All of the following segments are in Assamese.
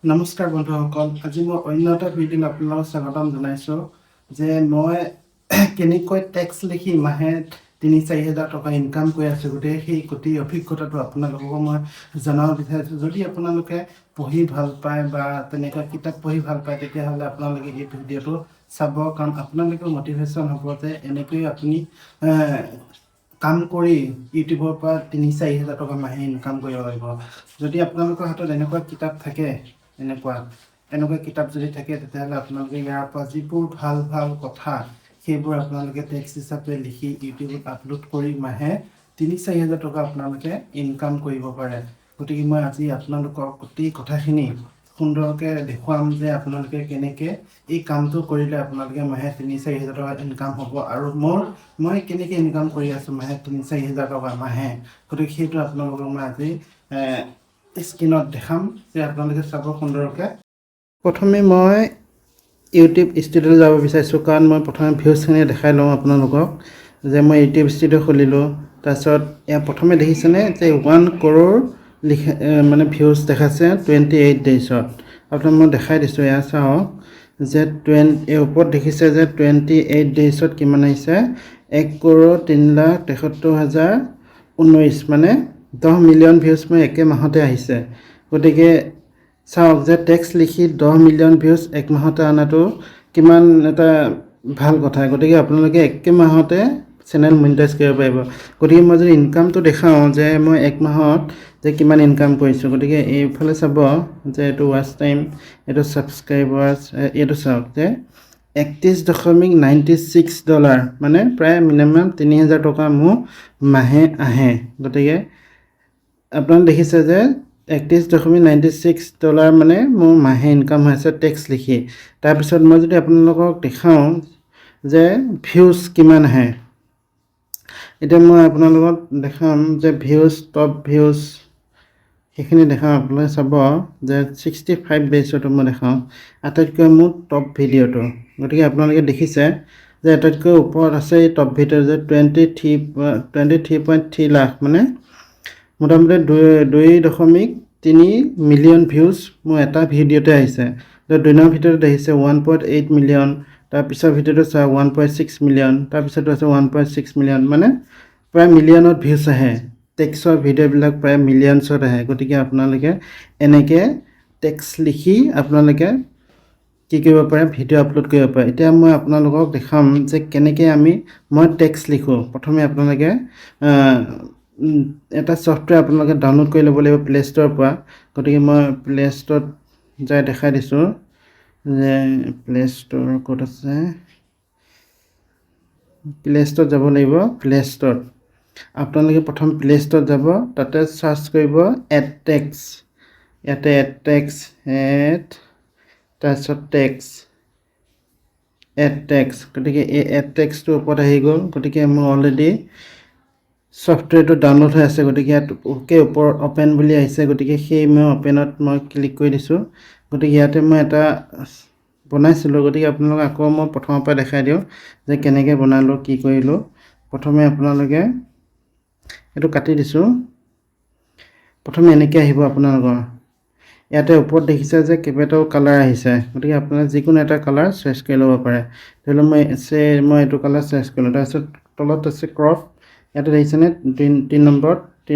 নমস্কাৰ বন্ধুসকল, আজি মই অন্য এটা ভিডিঅ'ত আপোনালোকক স্বাগতম জনাইছোঁ যে মই কেনেকৈ টেক্স লিখি মাহে ৩-৪ হাজাৰ টকা ইনকাম কৰি আছোঁ। গতিকে সেই গোটেই অভিজ্ঞতাটো আপোনালোককো মই জনাব বিচাৰিছোঁ। যদি আপোনালোকে পঢ়ি ভাল পায় বা তেনেকুৱা কিতাপ পঢ়ি ভাল পায়, তেতিয়াহ'লে আপোনালোকে এই ভিডিঅ'টো চাব, কাৰণ আপোনালোকৰ মটিভেশ্যন হ'ব যে এনেকৈ আপুনি কাম কৰি ইউটিউবৰ পৰা ৩-৪ হাজাৰ টকা মাহে ইনকাম কৰিব পাৰিব। যদি আপোনালোকৰ হাতত এনেকুৱা কিতাপ থাকে, এনেকুৱা কিতাপ যদি থাকে, তেতিয়াহ'লে আপোনালোকে ইয়াৰ পৰা যিবোৰ ভাল ভাল কথা সেইবোৰ আপোনালোকে টেক্সট হিচাপে লিখি ইউটিউবত আপলোড কৰি মাহে ৩-৪ হাজাৰ টকা আপোনালোকে ইনকাম কৰিব পাৰে। গতিকে মই আজি আপোনালোকক গোটেই কথাখিনি সুন্দৰকৈ দেখুৱাম যে আপোনালোকে কেনেকৈ এই কামটো কৰিলে আপোনালোকে মাহে ৩-৪ হাজাৰ টকা ইনকাম হ'ব, আৰু মই কেনেকৈ ইনকাম কৰি আছোঁ মাহে ৩-৪ হাজাৰ টকা মাহে। গতিকে সেইটো আপোনালোকক মই আজি স্ক্ৰীনত দেখাম যে আপোনালোকে চাব সুন্দৰকৈ। প্ৰথমে মই ইউটিউব ষ্টুডিঅ'লৈ যাব বিচাৰিছোঁ, কাৰণ মই প্ৰথমে ভিউজখিনি দেখাই লওঁ আপোনালোকক যে মই ইউটিউব ষ্টুডিঅ' খুলিলোঁ। তাৰপিছত ইয়াৰ প্ৰথমে দেখিছেনে যে 1 crore মানে ভিউজ দেখাইছে 28 ডেইজত। আপোনাক মই দেখাই দিছোঁ, এয়া চাওক যে এই ওপৰত দেখিছে যে 28 ডেইজত কিমান আহিছে, 1,03,73,019, মানে 10 মিলিয়ন ভিউজ মই একে মাহতে আহিছে। গতিকে চাওক যে টেক্সট লিখি 10 মিলিয়ন ভিউজ এক মাহতে অনাটো কিমান এটা ভাল কথা। গতিকে আপোনালোকে একে মাহতে চেনেল মনিটাইজ কৰিব পাৰিব। গতিকে মই যদি ইনকামটো দেখাওঁ যে মই এক মাহত যে কিমান ইনকাম কৰিছোঁ, গতিকে এইফালে চাব যে এইটো ৱাচ টাইম, এইটো ছাবস্ক্ৰাইবাৰ্ছ, এইটো চাওক যে $31.96, মানে প্ৰায় মিনিমাম 3,000 টকা মোৰ মাহে আহে। গতিকে আপোনালোকে দেখিছে যে $31.96 মানে মোৰ মাহে ইনকাম হৈ আছে টেক্সট লিখি। তাৰপিছত মই যদি আপোনালোকক দেখাওঁ যে ভিউজ কিমান আহে, এতিয়া মই আপোনালোকক দেখাম যে টপ ভিউজ সেইখিনি দেখাওঁ। আপোনালোকে চাব যে 65 ডেইজতো মই দেখাওঁ আটাইতকৈ মোৰ টপ ভিডিঅ'টো। গতিকে আপোনালোকে দেখিছে যে আটাইতকৈ ওপৰত আছে এই টপ ভিডিঅ' যে 23.3 লাখ, মানে মোটামুটি 2.3 মিলিয়ন ভিউজ মোৰ এটা ভিডিঅ'তে আহিছে। 2 নম্বৰ ভিডিঅ'ত আহিছে 1.8 মিলিয়ন, তাৰপিছৰ ভিডিঅ'টো চাওক 1.6 মিলিয়ন, তাৰপিছতো আছে 1.6 মিলিয়ন, মানে প্ৰায় মিলিয়নত ভিউজ আহে। টেক্সটৰ ভিডিঅ'বিলাক প্ৰায় মিলিয়নছত আহে। গতিকে আপোনালোকে এনেকৈ টেক্সট লিখি আপোনালোকে কি কৰিব পাৰে, ভিডিঅ' আপলোড কৰিব পাৰে। এতিয়া মই আপোনালোকক দেখাম যে কেনেকৈ মই টেক্সট লিখোঁ। প্ৰথমে আপোনালোকে এটা ছফ্টৱেৰ আপোনালোকে ডাউনলোড কৰি ল'ব লাগিব প্লে' ষ্ট'ৰৰ পৰা। গতিকে মই প্লে' ষ্ট'ৰত যাই দেখাই দিছোঁ যে প্লে' ষ্ট'ৰ ক'ত আছে। প্লে' ষ্ট'ৰত যাব লাগিব। প্লে' ষ্ট'ৰত আপোনালোকে প্ৰথম প্লে' ষ্ট'ৰত যাব, তাতে চাৰ্চ কৰিব এডটেক্স, ইয়াতে এডটেক্স, তাৰপিছত এডটেক্স। গতিকে এই এডটেক্সটোৰ ওপৰত আহি গ'ল। গতিকে মোৰ অলৰেডি ছফ্টৱেৰটো ডাউনলোড হৈ আছে। গতিকে ইয়াত ওপৰত অ'পেন বুলি আহিছে। গতিকে সেই মই অ'পেনত মই ক্লিক কৰি দিছোঁ। গতিকে ইয়াতে মই এটা বনাইছিলোঁ। গতিকে আপোনালোকে আকৌ মই প্ৰথমৰ পৰা দেখাই দিওঁ যে কেনেকৈ বনালোঁ, কি কৰিলোঁ। প্ৰথমে আপোনালোকে এইটো কাটি দিছোঁ। প্ৰথমে এনেকৈ আহিব আপোনালোকৰ। ইয়াতে ওপৰত দেখিছে যে কেইবাটাও কালাৰ আহিছে। গতিকে আপোনালোকে যিকোনো এটা কালাৰ চইচ কৰি ল'ব পাৰে। ধৰি লওক মই এইটো কালাৰ চইচ কৰিলোঁ। তাৰপিছত তলত আছে ক্ৰপ, ইয়াতে দেখিছেনে 3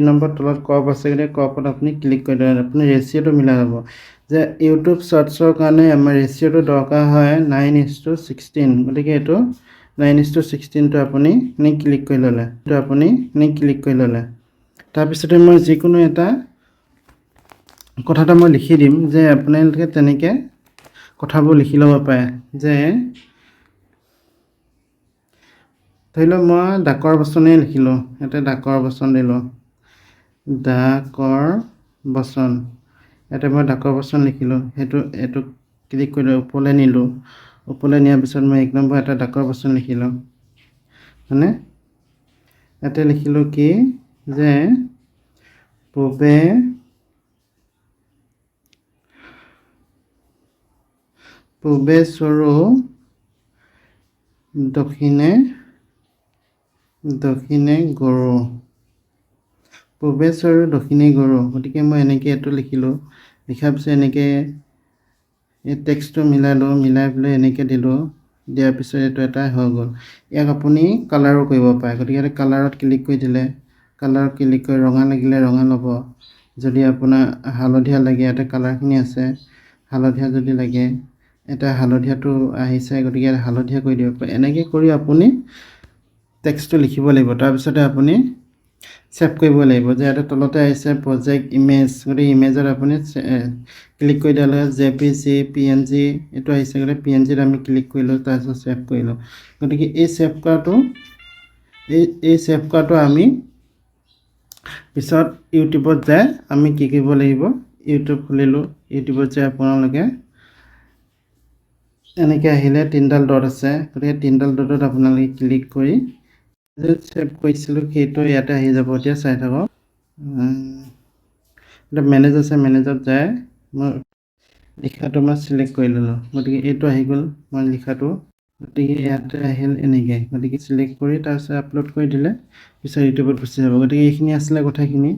নম্বৰ তলত ক্ৰপ আছে। গতিকে ক্ৰপত আপুনি ক্লিক কৰি দিব। আপুনি ৰেচিঅ'টো মিলাই ল'ব যে ইউটিউব শ্বৰ্টছৰ কাৰণে আমাৰ ৰেচিঅ'টো দৰকাৰ হয় 9:16। গতিকে এইটো 9:16টো আপুনি ক্লিক কৰি ল'লে। তাৰপিছতে মই যিকোনো এটা কথা এটা মই লিখি দিম যে আপোনালোকে তেনেকৈ কথাবোৰ লিখি ল'ব পাৰে। যে ধৰি লওক মই ডাকৰ বচনেই লিখিলোঁ, ইয়াতে ডাকৰ বচন দিলোঁ, ডাকৰ বচন, ইয়াতে মই ডাকৰ বচন লিখিলোঁ। এইটো ক্লিক কৰিলোঁ, ওপৰলৈ নিলোঁ। ওপৰলৈ নিয়াৰ পিছত মই 1 নম্বৰ এটা ডাকৰ বচন লিখিলোঁ, মানে ইয়াতে লিখিলোঁ কি যে পূবে চৰো দক্ষিণে গৰু, পূবে চৰো দক্ষিণে গৰু। গতিকে মই এনেকৈ এইটো লিখিলোঁ। লিখাৰ পিছত এনেকৈ এই টেক্সটটো মিলালোঁ, মিলাই পেলাই এনেকৈ দিলোঁ, দিয়াৰ পিছত এইটো এটা হৈ গ'ল। ইয়াক আপুনি কালাৰো কৰিব পাৰে, গতিকে ইয়াতে কালাৰত ক্লিক কৰি দিলে, কালাৰত ক্লিক কৰি ৰঙা লাগিলে ৰঙা ল'ব, যদি আপোনাৰ হালধীয়া লাগে ইয়াতে কালাৰখিনি আছে, হালধীয়া যদি লাগে এটা হালধীয়াটো আহিছে, গতিকে ইয়াত হালধীয়া কৰি দিব পাৰে। এনেকৈ কৰি আপুনি টেক্সটটো লিখিব লাগিব। তাৰপিছতে আপুনি ছেভ কৰিব লাগিব, যে ইয়াতে তলতে আহিছে প্ৰজেক্ট ইমেজ, গতিকে ইমেজত আপুনি ক্লিক কৰি দিয়াৰ লগে JPG PNG এইটো আহিছে, গতিকে PNGত আমি ক্লিক কৰিলোঁ, তাৰপিছত ছেভ কৰিলোঁ। গতিকে এই ছেভ কৰাটো আমি পিছত ইউটিউবত যায় আমি কি কৰিব লাগিব, ইউটিউব খুলিলোঁ, ইউটিউবত যায় আপোনালোকে এনেকৈ আহিলে 3ডাল ডট আছে, গতিকে 3ডাল ডটত আপোনালোকে ক্লিক কৰি ছেভ কৰিছিলোঁ সেইটো ইয়াতে আহি যাব। এতিয়া চাই থাকক, এতিয়া মেনেজ আছে, মেনেজত যায় মই লিখাটো মই চিলেক্ট কৰি ল'লোঁ, গতিকে এইটো আহি গ'ল মই লিখাটো, গতিকে ইয়াতে আহিল এনেকৈ, গতিকে চিলেক্ট কৰি তাৰপিছত আপলোড কৰি দিলে পিছত ইউটিউবত গুচি যাব। গতিকে এইখিনি আছিলে কথাখিনি।